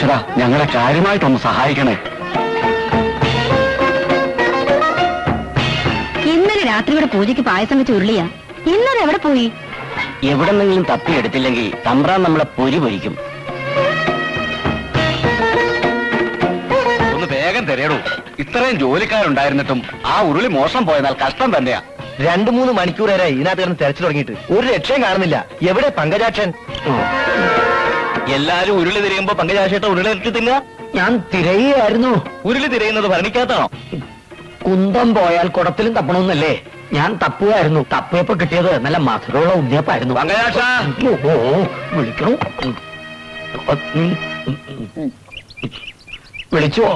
ഈശ്വര, ഞങ്ങളെ കാര്യമായിട്ടൊന്ന് സഹായിക്കണേ. ഇന്നലെ രാത്രിയുടെ പൂജയ്ക്ക് പായസം വെച്ച് ഉരുളിയാ. ഇന്നലെ എവിടെ പോയി? എവിടെന്നെങ്കിലും തപ്പിയെടുത്തില്ലെങ്കിൽ തമ്പ്രാൻ നമ്മളെ പൊരി പൊരിക്കും. ഒന്ന് വേഗം തരേടൂ. ഇത്രയും ജോലിക്കാരുണ്ടായിരുന്നിട്ടും ആ ഉരുളി മോശം പോയതിനാൽ കഷ്ടം തന്നെയാ. 2-3 മണിക്കൂർ വരെ ഇതിനകത്ത് കിടന്ന് തെരച്ചിൽ തുടങ്ങിയിട്ട് ഒരു രക്ഷയും കാണുന്നില്ല. എവിടെ പങ്കജാക്ഷൻ? എല്ലാരും ഉരുളി തിരയുമ്പോ പങ്കജാക്ഷേട്ട ഉരുളി ഇട്ട് തിന്നുക. ഞാൻ തിരയുകയായിരുന്നു. ഉരുളി തിരയുന്നത് ഭരണിക്കകത്താണോ? കുന്തം പോയാൽ കുടത്തിലും തപ്പണമെന്നല്ലേ? ഞാൻ തപ്പുകയായിരുന്നു. തപ്പിയപ്പോ കിട്ടിയത് നല്ല മധുരമുള്ള ഉണ്ണിയപ്പായിരുന്നു. വിളിക്കണോ? വിളിച്ചോ?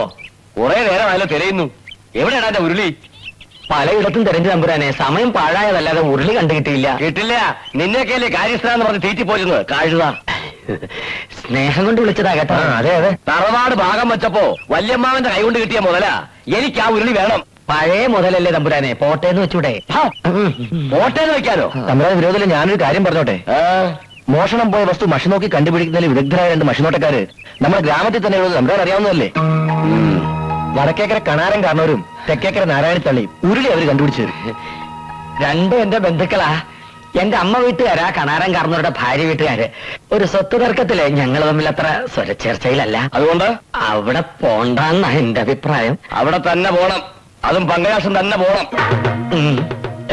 കുറെ നേരമായാലോ തിരയുന്നു. എവിടെയാണ് എന്റെ ഉരുളി? പലയിടത്തും തെരഞ്ഞു തമ്പുരാനെ. സമയം പാഴായതല്ലാതെ ഉരുളി കണ്ടു കിട്ടിയില്ല. കിട്ടില്ല. നിന്നെയൊക്കെയല്ലേ കാര്യസ്ഥനെന്ന് പറഞ്ഞ് തീറ്റിപ്പോയിരുന്നത്. കാഴുത സ്നേഹം കൊണ്ട് വിളിച്ചതാ കേട്ടോ. അതെ അതെ. തറവാട് ഭാഗം വെച്ചപ്പോ വല്യമ്മാവന്റെ കൈ കൊണ്ട് കിട്ടിയ മുതലാ. എനിക്ക് ആ ഉരുളി വേണം. പഴയ മുതലല്ലേ തമ്പുരാനെ? പോട്ടേന്ന് വെച്ചൂടെ? പോട്ടേന്ന് വെക്കാലോ? തമ്പുരാൻ വിരോധത്തിൽ ഞാനൊരു കാര്യം പറഞ്ഞോട്ടെ. മോഷണം പോയ വസ്തു മഷി നോക്കി കണ്ടുപിടിക്കുന്നതിൽ വിദഗ്ധരായ 2 മഷിനോട്ടക്കാര് നമ്മുടെ ഗ്രാമത്തിൽ തന്നെ ഉള്ളത് തമ്പുരാൻ അറിയാവുന്നതല്ലേ? വടക്കേക്കര കണാരൻ കാരണവരും തെക്കേക്കര നാരായണത്തള്ളിയും ഉരുളി അവര് കണ്ടുപിടിച്ചു. 2 എന്റെ ബന്ധുക്കളാ. എന്റെ അമ്മ വീട്ടുകാരാ കണാരൻ കാരണവരുടെ ഭാര്യ വീട്ടുകാര്. ഒരു സ്വത്ത് തർക്കത്തില് ഞങ്ങൾ തമ്മിൽ അത്ര സ്വരച്ചേർച്ചയിലല്ല. അതുകൊണ്ട് അവിടെ പോണ്ടെന്നാ എന്റെ അഭിപ്രായം. അവിടെ തന്നെ പോണം. അതും പങ്കജാക്ഷൻ തന്നെ പോണം.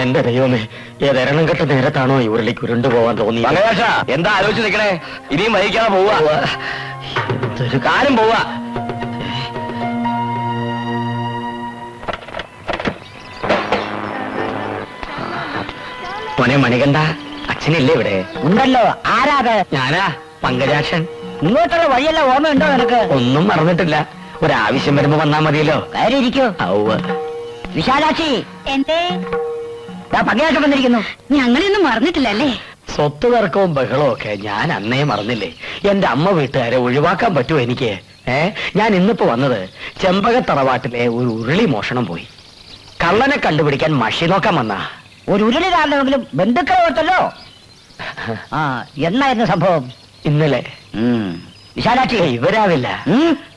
എന്റെ ദൈവമേ, ഏതെരണം കെട്ട നേരത്താണോ ഈ ഉരുളിക്ക് ഉരുണ്ടു പോവാൻ തോന്നി? പങ്കജാക്ഷ എന്താ ആലോചിച്ച് നിൽക്കണേ? ഇനിയും വഹിക്കാതെ പോവാ. എന്തൊരു കാലം പോവാ. മോനെ മണികണ്ഠ, അച്ഛനില്ലേ ഇവിടെ? ഉണ്ടല്ലോ. ആരാത്? ഞാനാ, പങ്കജാക്ഷൻ. ഇങ്ങോട്ടുള്ള വഴിയല്ല ഓർമ്മയുണ്ടോ നിനക്ക്? ഒന്നും മറന്നിട്ടില്ല. ഒരാവശ്യം വരുമ്പോ വന്നാ മതിയല്ലോ. കാര്യം ഇരിക്കോ? വിശാലാക്ഷി, എന്തേ? പങ്കജാക്ഷൻ വന്നിരിക്കുന്നു. ഞങ്ങളെയൊന്നും മറന്നിട്ടില്ലല്ലേ? സ്വത്ത് തർക്കവും ബഹളവും ഒക്കെ ഞാൻ അന്നേ മറന്നില്ലേ? എന്റെ അമ്മ വീട്ടുകാരെ ഒഴിവാക്കാൻ പറ്റുമോ എനിക്ക്? ഞാൻ ഇന്നിപ്പോ വന്നത് ചെമ്പകത്തറവാട്ടിലെ ഒരു ഉരുളി മോഷണം പോയി. കള്ളനെ കണ്ടുപിടിക്കാൻ മഷി നോക്കാൻ വന്നാ. ഒരു ഉരുളി കാരണമെങ്കിലും ബന്ധുക്കളെ ഓർത്തല്ലോ. എന്നായിരുന്നു സംഭവം? ഇന്നലെ. വിശാലാക്ഷി ഇവരാവില്ല.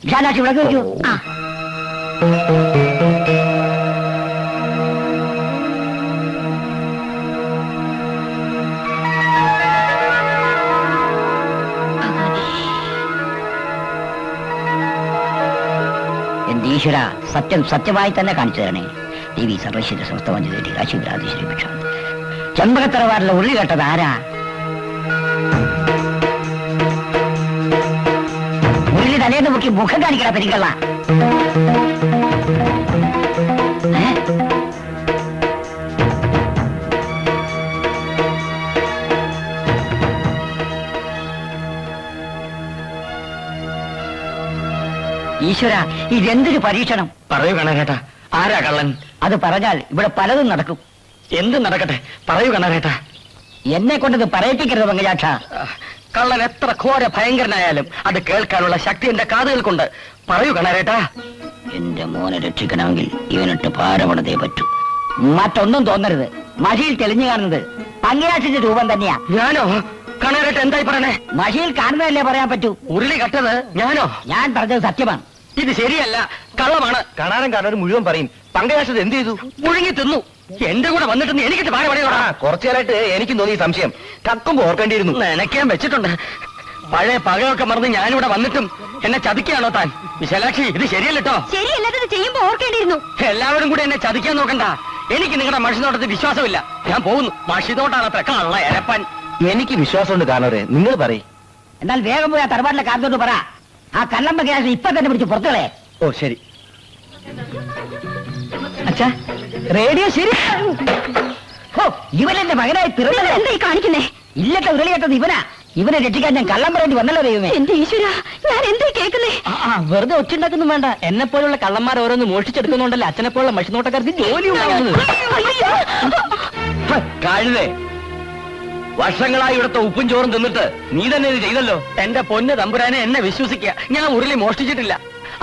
വിശാലാക്ഷി ഇവിടെ ചോദിക്കൂ. എന്റെ ഈശ്വര, സത്യം സത്യമായി തന്നെ കാണിച്ചു തരണേ. ദേവി സർവശീല സമസ്തവഞ്ചി കാശിപുരാധീശ്വരി ഭിക്ഷ. ചെമ്പകത്തറവാറിലെ ഉരുളി കേട്ടത് ആരാ? ഉരുളി തലേന്ന് മുക്കി മുഖം കാണിക്കണ പെരിക്കള്ള. ഈശ്വര, ഇതെന്തൊരു പരീക്ഷണം! പറയൂ കണകേട്ടാ, ആരാ കള്ളൻ? അത് പറഞ്ഞാൽ ഇവിടെ പലതും നടക്കും. എന്ത് നടക്കട്ടെ, പറയൂ കണകേട്ടാ. എന്നെ കൊണ്ടത് പറയിപ്പിക്കരുത് പങ്കജാക്ഷ. കള്ളൻ എത്ര ഘോര ഭയങ്കരനായാലും അത് കേൾക്കാനുള്ള ശക്തി എന്റെ കാതുകൾക്കുണ്ട്. പറയൂ കണകേട്ടാ. എന്റെ മോനെ രക്ഷിക്കണമെങ്കിൽ ഇവനിട്ട് പാരപണതേ പറ്റൂ. മറ്റൊന്നും തോന്നരുത്. മഷിയിൽ തെളിഞ്ഞു കാണുന്നത് പങ്കജാക്ഷന്റെ രൂപം തന്നെയാ. ഞാനോ? കണകേട്ട എന്തായി പറയണേ? മഷിയിൽ കാണുന്നതല്ലേ പറയാൻ പറ്റൂ. ഉരുളി കട്ടത് ഞാനോ? ഞാൻ പറഞ്ഞത് സത്യമാണ്. ഇത് ശരിയല്ല, കള്ളമാണ്. കാണാനും കാണാനും മുഴുവൻ പറയും. പങ്കജാക്ഷത് എന്ത് ചെയ്തു? മുഴുങ്ങി തിന്നു. എന്റെ കൂടെ വന്നിട്ട് എനിക്കിട്ട് പാര പണിയോടാ. കുറച്ചുകാലായിട്ട് എനിക്കും തോന്നി സംശയം. കക്കുമ്പോ ഓർക്കേണ്ടിയിരുന്നു. നനയ്ക്കാൻ വെച്ചിട്ടുണ്ട്. പഴയ പകയൊക്കെ മറന്ന് ഞാനിവിടെ വന്നിട്ടും എന്നെ ചതിക്കാണോ താൻ? വിശാലാക്ഷി, ഇത് ശരിയല്ലോ. ശരിയല്ലാത്തത് ചെയ്യുമ്പോ ഓർക്കേണ്ടിയിരുന്നു. എല്ലാവരും കൂടെ എന്നെ ചതിക്കാൻ നോക്കണ്ട. എനിക്ക് നിങ്ങളുടെ മഷിനോട്ടത്തിൽ വിശ്വാസമില്ല. ഞാൻ പോകുന്നു. മഷിനോട്ടാണ് അത്ര കള്ള എരപ്പൻ. എനിക്ക് വിശ്വാസമുണ്ട്. കാണവരെ, നിങ്ങൾ പറയും. എന്നാൽ വേഗം പോയി ആ തറവാട്ടിലെ കാരണത്തോട് പറ. ആ കള്ളമ്പ ഗ്യാസ് ഇപ്പൊ തന്നെ പിടിച്ച് പുറത്തുകളെ. ഓ ശരി. അച്ഛാ, റേഡിയോ ശരി. ഇവനെന്റെ മകനായി പിറന്നല്ലേ? എന്തായി കാണിക്കുന്നേ? ഇല്ലത്തെ ഉരുളിയേട്ടത് ഇവനാ. ഇവനെ രക്ഷിക്കാൻ ഞാൻ കള്ളം പറയേണ്ടി വന്നല്ലോ ദൈവമേ. എന്റെ ഈശ്വര, ഞാൻ എന്തായി കേൾക്കുന്നേ? വെറുതെ ഒച്ചുണ്ടാക്കൊന്നും വേണ്ട. എന്നെ പോലുള്ള കള്ളന്മാർ ഓരോന്ന് മോഷിച്ചെടുക്കുന്നുണ്ടല്ലോ അച്ഛനെ പോലുള്ള മഷിനോട്ടക്കാർക്ക് ജോലി ഉണ്ടാവുന്നത്. കഴുതേ, വർഷങ്ങളായി ഇവിടുത്തെ ഉപ്പും ചോറും തിന്നിട്ട് നീ തന്നെ ഇത് ചെയ്തല്ലോ. എന്റെ പൊന്ന് തമ്പുരാനെ, എന്നെ വിശ്വസിക്കുക. ഞാൻ ഉരുളി മോഷ്ടിച്ചിട്ടില്ല.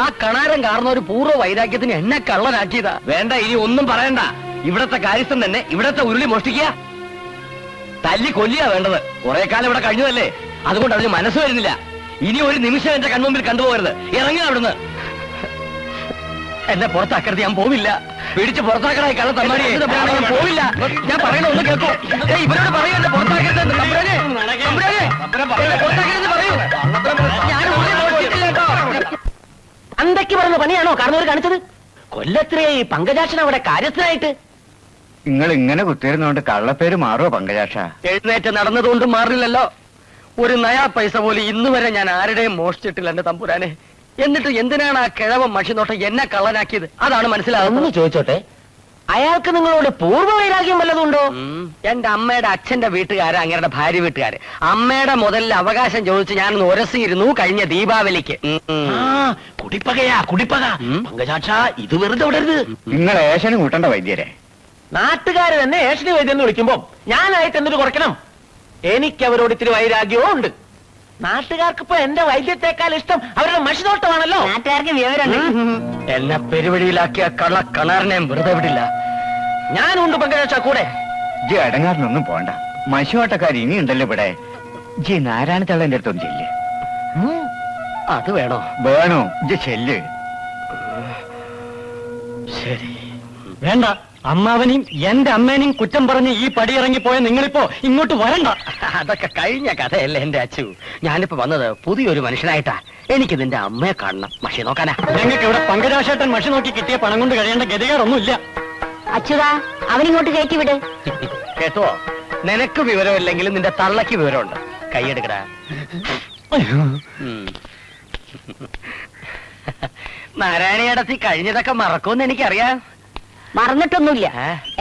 ആ കണാരം കാരണ ഒരു പൂർവ്വ വൈരാഗ്യത്തിന് എന്നെ കള്ളനാക്കിയതാ. വേണ്ട, ഇനി ഒന്നും പറയണ്ട. ഇവിടത്തെ കാര്യസ്ഥൻ തന്നെ ഇവിടത്തെ ഉരുളി മോഷ്ടിക്കുക. തല്ലി കൊല്ലിയാ വേണ്ടത്. കുറെ കാലം ഇവിടെ കഴിഞ്ഞതല്ലേ, അതുകൊണ്ട് അതിന് മനസ്സ് വരുന്നില്ല. ഇനി ഒരു നിമിഷം എന്റെ കൺമുമ്പിൽ കണ്ടുപോകരുത്. ഇറങ്ങി അവിടുന്ന്. എന്നെ പുറത്താക്കരുത്, ഞാൻ പോവില്ല. പിടിച്ച് പുറത്താക്കണായി കള്ള തമ്മാടി. ഞാൻ പോവില്ല. ഞാൻ പറയണ ഒന്ന് കേൾക്കോ. ഇവരോട് പറയൂ എന്നെ പുറത്താക്കരുത്. പുറത്താക്കരുത് പറയൂ. ഞാൻ അന്തൊക്കെ പറഞ്ഞ പണിയാണോ കാരണവർ കാണിച്ചത്? കൊല്ലത്രയായി പങ്കജാക്ഷൻ അവിടെ കാര്യസ്ഥനായിട്ട്. നിങ്ങൾ ഇങ്ങനെ കുത്തിയിരുന്നോണ്ട് കള്ളപ്പേര് മാറുമോ പങ്കജാക്ഷ? എഴുന്നേറ്റ് നടന്നതുകൊണ്ട് മാറില്ലല്ലോ. ഒരു നയാ പൈസ പോലും ഇന്ന് വരെ ഞാൻ ആരുടെയും മോഷ്ടിച്ചിട്ടില്ല എന്റെ തമ്പുരാനെ. എന്നിട്ട് എന്തിനാണ് ആ കിഴവൻ മഷിനോട്ടം എന്നെ കള്ളനാക്കിയത്? അതാണ് മനസ്സിലാകുന്നത്. ചോദിച്ചോട്ടെ, അയാൾക്ക് നിങ്ങളോട് പൂർവ്വ വൈരാഗ്യം വല്ലതുണ്ടോ? എന്റെ അമ്മയുടെ അച്ഛന്റെ വീട്ടുകാര്, അങ്ങയുടെ ഭാര്യ വീട്ടുകാര്. അമ്മയുടെ മുതലിൽ അവകാശം ചോദിച്ച് ഞാനൊന്ന് ഉരസിയിരുന്നു കഴിഞ്ഞ ദീപാവലിക്ക്. കുടിപ്പകയാ കുടിപ്പക. പങ്കജാക്ഷ, ഇത് വെറുതെ വിടരുത്. നിങ്ങൾ ഏഷന് കൂട്ടണ്ട വൈദ്യരെ. നാട്ടുകാര് തന്നെ ഏഷണി വൈദ്യം എന്ന് വിളിക്കുമ്പോ ഞാനായിട്ട് എന്തൊരു കുറയ്ക്കണം? എനിക്ക് അവരോട് ഇത്തിരി വൈരാഗ്യവും ഉണ്ട്. നാട്ടുകാർക്കിപ്പോ എന്റെ വൈദ്യത്തെക്കാൾ ഇഷ്ടം അവരുടെ മഷിനോട്ടമാണല്ലോ. നാട്ടുകാർക്ക് വിവരമുണ്ട്. എന്നെ പെരുവഴിയിലാക്കിയ കള്ള കണാറിനെയും വെറുതെ വിടില്ല. ഞാനുണ്ട് പങ്കജാക്ഷ കൂടെ. ജി അടങ്ങാറിനൊന്നും പോണ്ട. മശുവാട്ടക്കാർ ഇനിയുണ്ടല്ലോ ഇവിടെ. ജി നാരായണ തള്ളന്റെ അടുത്തൊന്നും ചെല്ല്. അത് വേണോ? വേണോ? ജി ചെല്ല്. ശരി. വേണ്ട. അമ്മാവനെയും എന്റെ അമ്മേനെയും കുറ്റം പറഞ്ഞ് ഈ പടിയിറങ്ങിപ്പോയ നിങ്ങളിപ്പോ ഇങ്ങോട്ട് വരണ്ട. അതൊക്കെ കഴിഞ്ഞ കഥയല്ലേ എന്റെ അച്ചു. ഞാനിപ്പോ വന്നത് പുതിയൊരു മനുഷ്യനായിട്ടാ. എനിക്ക് നിന്റെ അമ്മയെ കാണണം. മഷി നോക്കാനാ. ഞങ്ങൾക്ക് ഇവിടെ പങ്കജാക്ഷേട്ടൻ മഷി നോക്കി കിട്ടിയ പണം കൊണ്ട് കഴിയേണ്ട ഗതികാരൊന്നുമില്ല. അച്യുതാ, അവനിങ്ങോട്ട് കയറ്റി വിട്. കേട്ടോ, നിനക്ക് വിവരമില്ലെങ്കിലും നിന്റെ തള്ളക്ക് വിവരമുണ്ട്. കൈയെടുക്കടാ. നാരായണിയടത്തി കഴിഞ്ഞതൊക്കെ മറക്കുമെന്ന് എനിക്കറിയാം. മറന്നിട്ടൊന്നുമില്ല.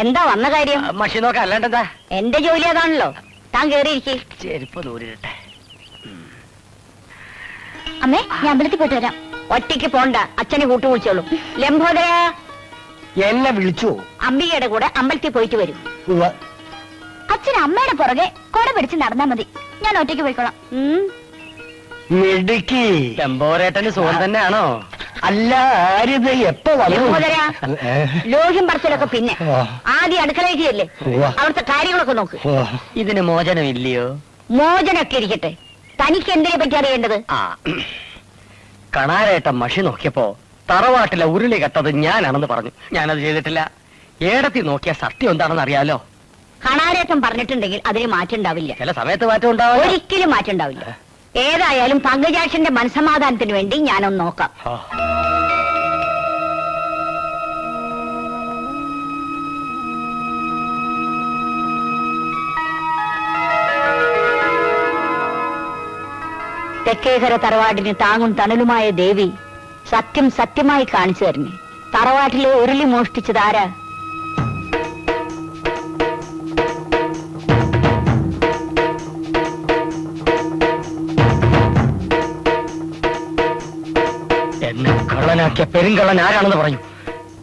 എന്താ വന്ന കാര്യം? മഷി നോക്കാം, അല്ലാണ്ടെന്താ? എന്റെ ജോലി അതാണല്ലോ. താൻ കേറിയിരിക്കേ. ചെരുപ്പ് ദൂരിട്ടെ. അമ്മേ, ഞാൻ അമ്പലത്തിൽ പോയിട്ട് വരാം. ഒറ്റയ്ക്ക് പോണ്ട, അച്ഛനെ കൂട്ടുവിളിച്ചോളൂ. ലംബോദര എന്നെ വിളിച്ചു. അംബികയുടെ കൂടെ അമ്പലത്തിൽ പോയിട്ട് വരും. അച്ഛൻ അമ്മയുടെ പുറകെ കൊട പിടിച്ച് നടന്നാ മതി. ഞാൻ ഒറ്റയ്ക്ക് പോയിക്കോളാം. മിടുക്കി. ലംബോരേട്ടന് സുഖം തന്നെയാണോ? അല്ല, ആരിത് എപ്പോ ലംബോദര, ലോഹ്യം പറച്ചിലൊക്കെ പിന്നെ ആദ്യം അടുക്കളയ്ക്ക് ചെല്ലേ. അവിടുത്തെ കാര്യങ്ങളൊക്കെ നോക്ക്. ഇതിന് മോചനം ഇല്ലയോ? മോചനൊക്കെ ഇരിക്കട്ടെ, തനിക്ക് എന്തിനെ പറ്റി അറിയേണ്ടത്? കണാരേട്ടൻ മഷി നോക്കിയപ്പോ തറവാട്ടിലെ ഉരുളി കെട്ടത് ഞാനാണെന്ന് പറഞ്ഞു. ഞാനത് ചെയ്തിട്ടില്ല. ഏടത്തി നോക്കിയ സത്യം എന്താണെന്ന് അറിയാലോ. കണാരേട്ടൻ പറഞ്ഞിട്ടുണ്ടെങ്കിൽ അതിന് മാറ്റം ഉണ്ടാവില്ല. ചില സമയത്ത് മാറ്റം ഉണ്ടാവില്ല. ഒരിക്കലും മാറ്റം ഉണ്ടാവില്ല. ഏതായാലും പങ്കജാക്ഷന്റെ മനസ്സമാധാനത്തിന് വേണ്ടി ഞാനൊന്ന് നോക്കാം. തെക്കേകര തറവാടിന് താങ്ങും തണലുമായ ദേവി സത്യം സത്യമായി കാണിച്ചു തരണേ. തറവാട്ടിലെ ഉരുളി മോഷ്ടിച്ചതാരാ? എന്നെ കള്ളനാക്കിയ പെരുങ്കള്ളൻ ആരാണെന്ന് പറയും.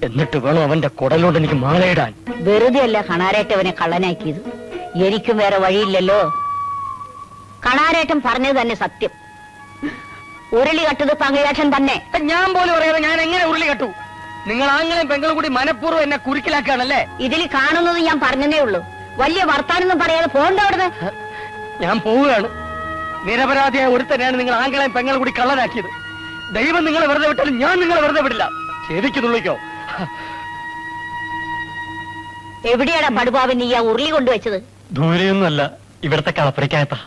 എന്നിട്ട് വേണം അവന്റെ കുടലോട് എനിക്ക് മാലയിടാൻ. വെറുതെ അല്ല കണാരേട്ടവനെ കള്ളനാക്കിയത്. എനിക്കും വേറെ വഴിയില്ലല്ലോ. കണാരേട്ടൻ പറഞ്ഞത് തന്നെ സത്യം. ഉരുളി കട്ടത് പങ്കജാക്ഷൻ തന്നെ. ഞാൻ പോലും പറയാതെ ഞാൻ എങ്ങനെ ഉരുളി കട്ടു? നിങ്ങൾ ആങ്ങളെയും പെങ്ങളും കൂടി മനഃപൂർവ്വം എന്നെ കുരുക്കിലാക്കുകയാണല്ലേ? ഇതിൽ കാണുന്നത് ഞാൻ പറഞ്ഞതേ ഉള്ളൂ. വലിയ വർത്താനൊന്നും പറയാതെ പോകണ്ട അവിടുന്ന്. ഞാൻ പോവുകയാണ്. നിരപരാധിയായ ഒരുത്തനെയാണ് നിങ്ങൾ ആങ്ങളെയും പെങ്ങളും കൂടി കള്ളനാക്കിയത്. ദൈവം നിങ്ങളെ വെറുതെ വിട്ടാലും ഞാൻ നിങ്ങളെ വെറുതെ വിടില്ല. ശരിക്ക് തുള്ളിക്കോ. എവിടെയാണ് പടുപാവൻ നീ ആ ഉരുളി കൊണ്ടുവച്ചത്? ദൂരെയൊന്നുമല്ല, ഇവിടത്തെ കളപ്പുരയ്ക്കകത്താ.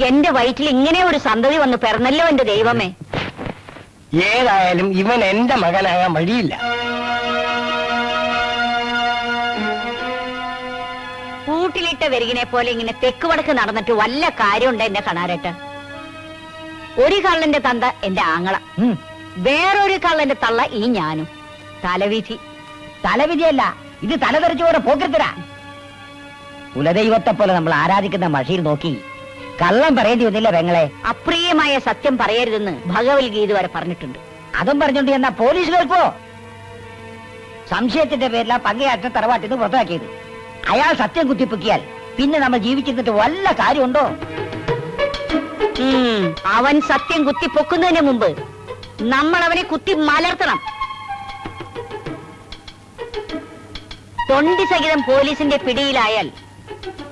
എന്റെ വയറ്റിൽ ഇങ്ങനെ ഒരു സന്തതി വന്ന് പിറന്നല്ലോ എന്റെ ദൈവമേ. ഏതായാലും ഇവൻ എന്റെ മകനാകാൻ വഴിയില്ല. കൂട്ടിലിട്ട വെരുകിനെ പോലെ ഇങ്ങനെ തെക്ക് വടക്ക് നടന്നിട്ട് വല്ല കാര്യമുണ്ട് എന്റെ കണാരേട്ടൻ? ഒരു കള്ളന്റെ തന്ത എന്റെ ആങ്ങള, വേറൊരു കള്ളന്റെ തള്ള ഈ ഞാനും. തലവിധി. തലവിധിയല്ല, ഇത് തലതെറിച്ചോടെ പോക്കരുത്തരാ. കുലദൈവത്തെ പോലെ നമ്മൾ ആരാധിക്കുന്ന മഷിയിൽ നോക്കി കള്ളം പറയേണ്ടി വന്നില്ല പെങ്ങളെ. അപ്രിയമായ സത്യം പറയരുതെന്ന് ഭഗവത്ഗീത വരെ പറഞ്ഞിട്ടുണ്ട്. അതും പറഞ്ഞോണ്ട് എന്നാ പോലീസ് കേൾക്കോ? സംശയത്തിന്റെ പേരിലാ പങ്കയാറ്റ തറവാട്ടിൽ നിന്ന് പുറത്താക്കിയത്. അയാൾ സത്യം കുത്തിപ്പൊക്കിയാൽ പിന്നെ നമ്മൾ ജീവിച്ചിരുന്നിട്ട് വല്ല കാര്യമുണ്ടോ? അവൻ സത്യം കുത്തിപ്പൊക്കുന്നതിന് മുമ്പ് നമ്മൾ അവനെ കുത്തി മലർത്തണം. തൊണ്ടി സഹിതം പോലീസിന്റെ പിടിയിലായാൽ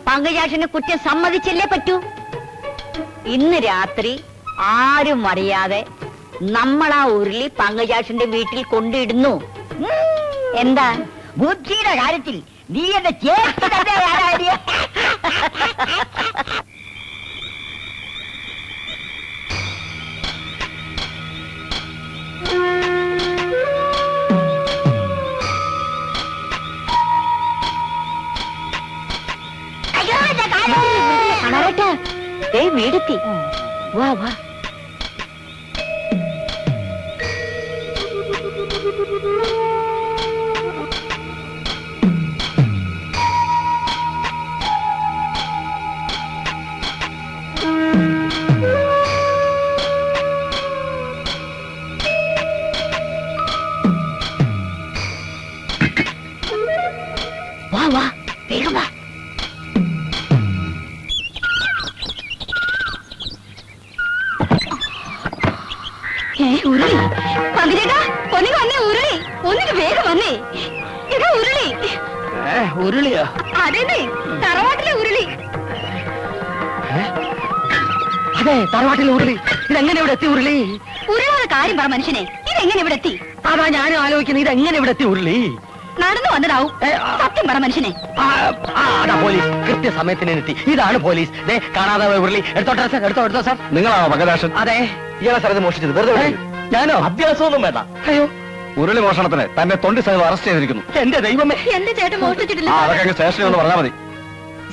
പങ്കജാക്ഷന് കുറ്റം സമ്മതിച്ചല്ലേ പറ്റൂ. ഇന്ന് രാത്രി ആരും അറിയാതെ നമ്മൾ ആ ഉരുളി പങ്കജാക്ഷന്റെ വീട്ടിൽ കൊണ്ടിടുന്നു. എന്താ ബുദ്ധിയുടെ കാര്യത്തിൽ നീ എന്റെ ചേച്ചി തന്നെ. വീടെത്തി. വാ വാ. വാ വാ, വേഗം വാ. ഉരുളി പങ്കിരേട്ടാ, ഒന്നിന് വന്നേ ഉരുളി, ഒന്നിന് വേഗം വന്നേ. ഇതാ ഉരുളി. ഉരുളിയോ? അതെ, തറവാട്ടിലെ ഉരുളി. അതെ, തറവാട്ടിലെ ഉരുളി. ഇതെങ്ങനെ ഇവിടെ എത്തി ഉരുളി? ഉരുളാതെ കാര്യം പറ മനുഷ്യനെ. ഇതെങ്ങനെ ഇവിടെ എത്തി? അതാ ഞാനും ആലോചിക്കുന്നത്, ഇതെങ്ങനെ ഇവിടെ എത്തി ഉരുളി? നടന്നു വന്നതാവും. സത്യം പറ മനുഷ്യനെ. അതാ പോലീസ്, കൃത്യസമയത്തിന് എത്തി. ഇതാണ് പോലീസ്. കാണാതെ ഉരുളി. എടുത്തോട്ടെ സാർ, എടുത്തോ സാർ. നിങ്ങളാണോ പങ്കജാക്ഷൻ? അതെ. ഇയാളെ സ്ഥലത്ത് മോഷിച്ചത് വെറുതെ ഞാനോ? അഭ്യാസമൊന്നും വേണ്ട. അയ്യോ, ഉരുളി മോഷണത്തിന് തന്നെ തൊണ്ടി സഹിതം അറസ്റ്റ് ചെയ്തിരിക്കുന്നു. എന്റെ ദൈവമേ, എന്റെ ചേട്ടൻ മോഷ്ടിച്ചിട്ടില്ല. അതൊക്കെ സ്റ്റേഷനിൽ ഒന്ന് പറഞ്ഞാൽ മതി.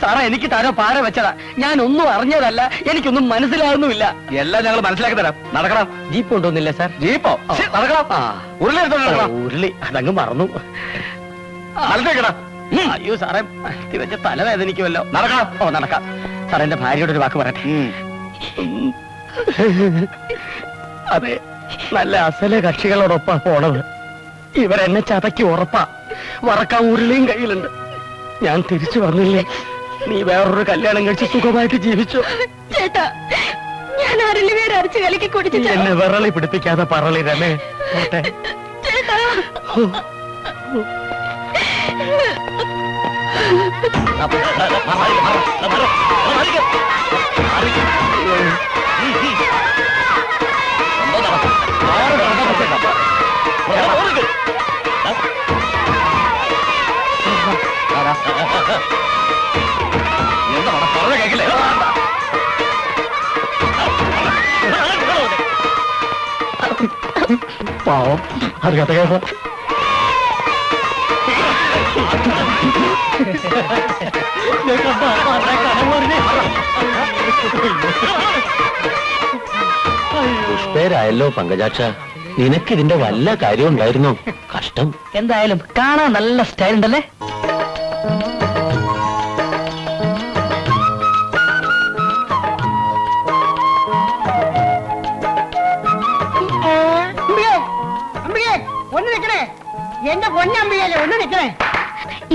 സാറേ, എനിക്ക് തരോ പാര വെച്ചതാ. ഞാനൊന്നും അറിഞ്ഞതല്ല, എനിക്കൊന്നും മനസ്സിലാകുന്നുമില്ല. എല്ലാം ഞങ്ങൾ മനസ്സിലാക്കി തരാം. നടക്കണം. ജീപ്പ് കൊണ്ടുവന്നില്ല സാർ? ജീപ്പോ? നടക്കണം. ഉരുളി എടുത്തോണ്ട് നടക്കണം. ഉരുളി അതങ്ങ് മറന്നു. നടത്തേക്കടാ. അയ്യോ സാറേ, തികച്ച തലവേദനിക്കുമല്ലോ. നടക്കണം. ഓ, നടക്കാം. സാർ, എന്റെ ഭാര്യയോട് ഒരു വാക്ക് പറയട്ടെ. അതെ, നല്ല അസല കക്ഷികളോടൊപ്പാ പോണത്. ഇവരെന്നെ ചതക്കി ഉറപ്പാ. വറക്കാൻ ഉരുളിയും കയ്യിലുണ്ട്. ഞാൻ തിരിച്ചു വന്നില്ലേ, നീ വേറൊരു കല്യാണം കഴിച്ച് സുഖമായിട്ട് ജീവിച്ചു. ചേട്ടാ, ഞാൻ ആരിൽ പേര് അരച്ച് കലക്കി കുടിച്ചിട്ട് എന്നെ വിറളി പിടിപ്പിക്കാതെ പറളി രമേ. പോട്ടെ ചേട്ടാ. പാവം, അറിയാത്ത കേട്ടോ. പുഷ്പേരായല്ലോ പങ്കജാക്ഷ, നിനക്കിതിന്റെ വല്ല കാര്യം ഉണ്ടായിരുന്നു? കഷ്ടം. എന്തായാലും കാണാൻ നല്ല സ്റ്റൈൽ ഉണ്ടല്ലേ? ഒന്ന് നിക്കണേ, എന്റെ പൊന്നമ്പിയല്ലേ, ഒന്ന് നിക്കണേ.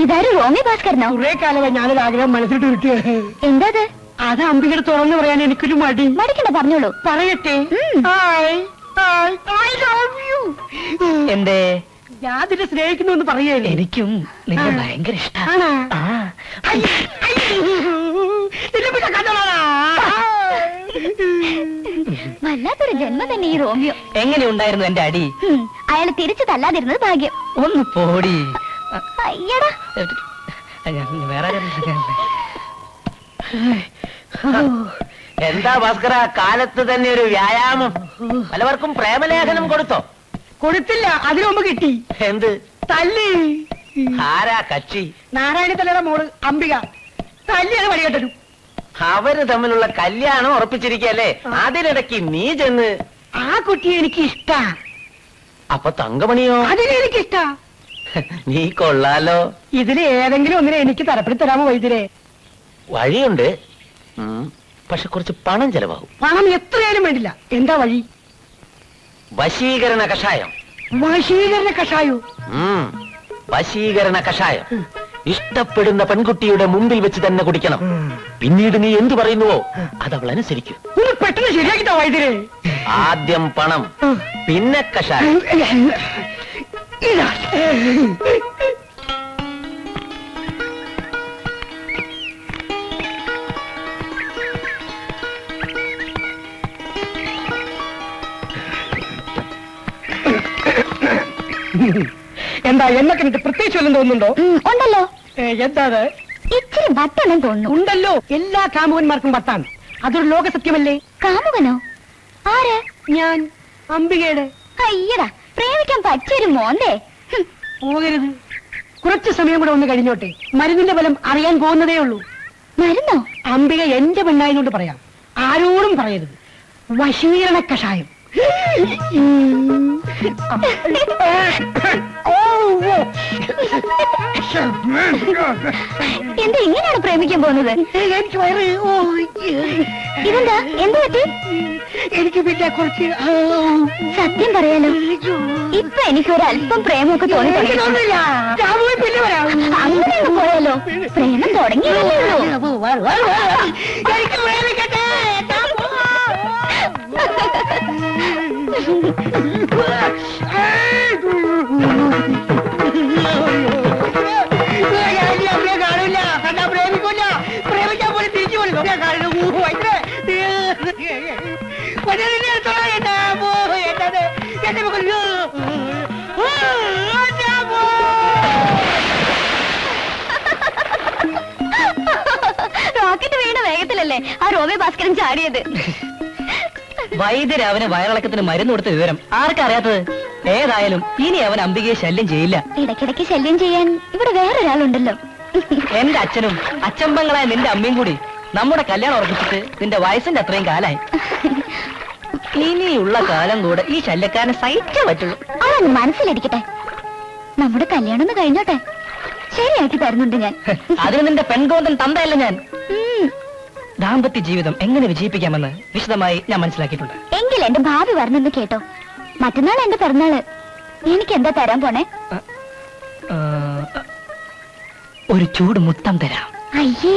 ഇതാരും റോമി ഭാസ്കരനോ? കുറെ കാലമായി ഞാനൊരു ആഗ്രഹം മനസ്സിട്ട് കിട്ടിയത്. എന്താ അത് അമ്പികയുടെ തുറന്നു പറയാൻ എനിക്കൊരു മടി. മടിക്കണ്ട, പറഞ്ഞോളൂ. പറയട്ടെ. എന്തേ? ഞാൻ അതിനെ സ്നേഹിക്കുന്നു എന്ന് പറയല്ലേ. എനിക്കും നിന്നെ ഭയങ്കര ഇഷ്ടമാണ്. വല്ലാത്തൊരു ജന്മം തന്നെ ഈ റോമിയോ. എങ്ങനെ ഉണ്ടായിരുന്നു എന്റെ അടി? അയാൾ തിരിച്ചു തല്ലാതിരുന്നത് ഭാഗ്യം. ഒന്ന് പോടി. അയ്യടാ, വേറെ എന്താ ഭാസ്കര, കാലത്ത് തന്നെ ഒരു വ്യായാമം. പലവർക്കും പ്രേമലേഖനം കൊടുത്തോ? കൊടുത്തില്ല, അതിനു മുമ്പ് കിട്ടി. എന്ത് തല്ലി? ആരാ കക്ഷി? നാരായണ തലയുടെ മോള് അംബിക. തല്ലിയാണ് വഴികെട്ടു. അവര് തമ്മിലുള്ള കല്യാണം ഉറപ്പിച്ചിരിക്കല്ലേ, അതിനിടയ്ക്ക് നീ ചെന്ന്. ആ കുട്ടിയെ എനിക്ക് ഇഷ്ടാ. അപ്പൊ തങ്കമണിയോ? അതിനെ എനിക്ക് ഇഷ്ടാ. നീ കൊള്ളാലോ. ഇതില് ഏതെങ്കിലും ഒന്നിനെ എനിക്ക് തരപ്പെടുത്തി തരാമോ വൈദ്യരെ? വഴിയുണ്ട്, പക്ഷെ കുറച്ച് പണം ചെലവാകും. പണം എത്രയായാലും വേണ്ടില്ല. എന്താ വഴി? വശീകരണ കഷായം. വശീകരണ കഷായോ? വശീകരണ കഷായം ഇഷ്ടപ്പെടുന്ന പെൺകുട്ടിയുടെ മുമ്പിൽ വെച്ച് തന്നെ കുടിക്കണം. പിന്നീട് നീ എന്തു പറയുന്നുവോ അതവൾ അനുസരിക്കും. ഒന്ന് പെട്ടെന്ന് ശരിയാക്കിട്ടോ വൈദ്യരെ. ആദ്യം പണം, പിന്നെ കഷായം. ഇതാ. എന്താ എന്നെ കണ്ടിട്ട് പ്രത്യേകിച്ച് വല്ലതും തോന്നുന്നുണ്ടോ? ഉണ്ടല്ലോ. എന്താ അത്? ഇച്ചിരി വട്ടാണെന്ന് തോന്നുന്നു. ഉണ്ടല്ലോ, എല്ലാ കാമുകന്മാർക്കും വട്ടാണ്. അതൊരു ലോക സത്യമല്ലേ? കാമുകനോ? ആര്? ഞാൻ അംബികയുടെ. അയ്യടാ, പ്രേമിക്കാൻ പറ്റിയൊരു മോന്തേ. പോകരുത്, കുറച്ച് സമയം കൂടെ ഒന്ന് കഴിഞ്ഞോട്ടെ. മരുന്നിന്റെ ഫലം അറിയാൻ പോകുന്നതേ ഉള്ളൂ. മരുന്നോ? അംബിക എന്റെ പെണ്ണായതുകൊണ്ട് പറയാം, ആരോടും പറയരുത്. വശീകരണ കഷായം. എന്താ ഇങ്ങനെയാണ് പ്രേമിക്കാൻ പോകുന്നത്? എനിക്ക് വയറ് ഇതെന്താ? എന്ത് പറ്റി? എനിക്ക് പിന്നെ കുറച്ച് സത്യം പറയാലോ, ഇപ്പൊ എനിക്കൊരു അല്പം പ്രേമമൊക്കെ തോന്നി തുടങ്ങി. പിന്നെ വരാം. അങ്ങനെയൊക്കെ പോയാലോ? പ്രേമം തുടങ്ങിയല്ലേ ഉള്ളൂ. എനിക്ക് പ്രേമിക്കട്ടെ. കാണില്ല, കണ്ടാ പ്രേമിക്കൂല. പ്രേമിക്കാൻ പോലും തിരിച്ചു കൊടുക്കും. റോക്കറ്റ് വീണ വേഗത്തിലല്ലേ ആ റോമി ഭാസ്കരൻ ചാടിയത്. വൈദ്യര് അവന് വയറിളക്കത്തിന് മരുന്ന് കൊടുത്ത വിവരം ആർക്കറിയാത്തത്? ഏതായാലും ഇനി അവൻ അംബികയെ ശല്യം ചെയ്യില്ല. ഇടയ്ക്കിടയ്ക്ക് ശല്യം ചെയ്യാൻ ഇവിടെ വേറൊരാളുണ്ടല്ലോ. എന്റെ അച്ഛനും അച്ഛമ്പങ്ങളായ നിന്റെ അമ്മയും കൂടി നമ്മുടെ കല്യാണം ഉറപ്പിച്ചിട്ട് നിന്റെ വയസ്സിന്റെ അത്രയും കാലായി. ഇനിയുള്ള കാലം കൂടെ ഈ ശല്യക്കാരനെ സഹിച്ചേ പറ്റുള്ളൂ. അതൊന്ന് മനസ്സിലിരിക്കട്ടെ. നമ്മുടെ കല്യാണം ഒന്ന് കഴിഞ്ഞോട്ടെ, ശരിയാക്കി തരുന്നുണ്ട് ഞാൻ. അതിന് നിന്റെ പെൺകോന്തൻ തന്തയല്ല ഞാൻ. ദാമ്പത്യ ജീവിതം എങ്ങനെ വിജയിപ്പിക്കാമെന്ന് വിശദമായി ഞാൻ മനസ്സിലാക്കിയിട്ടുണ്ട്. എങ്കിൽ എന്റെ ഭാവി പറഞ്ഞെന്ന് കേട്ടോ. മറ്റന്നാൾ എന്റെ പിറന്നാള്. എനിക്ക് എന്താ തരാൻ പോണേ? ഒരു ചൂട് മുത്തം തരാം. അയ്യേ,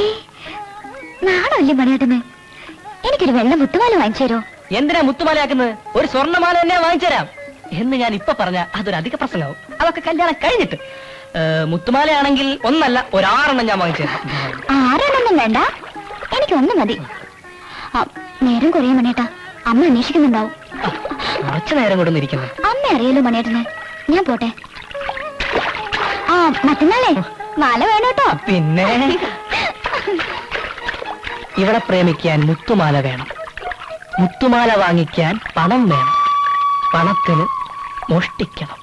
നാണല്ലേ മണിയേട്ടന്? എനിക്കൊരു വെള്ള മുത്തുമാല വാങ്ങിച്ചു തരോ? എന്തിനാ മുത്തുമാലയാക്കുന്നത്? ഒരു സ്വർണ്ണമാല തന്നെ വാങ്ങിച്ചു തരാം എന്ന് ഞാൻ ഇപ്പൊ പറഞ്ഞ അതൊരു അധിക പ്രസംഗമാവും. അതൊക്കെ കല്യാണം കഴിഞ്ഞിട്ട്. മുത്തുമാലയാണെങ്കിൽ ഒന്നല്ല, ഒരു 6 ഞാൻ വാങ്ങിച്ചു തരാം. 6 വേണ്ട, എനിക്കൊന്ന് മതി. നേരം കുറേ മണിയേട്ടാ, അമ്മ അന്വേഷിക്കുന്നുണ്ടാവും. കുറച്ചു നേരം കൊണ്ടൊന്നും ഇരിക്കുന്നു. അമ്മ അറിയാലോ മണിയേട്ടന്. ഞാൻ പോട്ടെ. മറ്റന്നാളേ മാല വേണോട്ടോ. പിന്നെ ഇവളെ പ്രേമിക്കാൻ മുത്തുമാല വേണം, മുത്തുമാല വാങ്ങിക്കാൻ പണം വേണം, പണത്തിന് മോഷ്ടിക്കണം.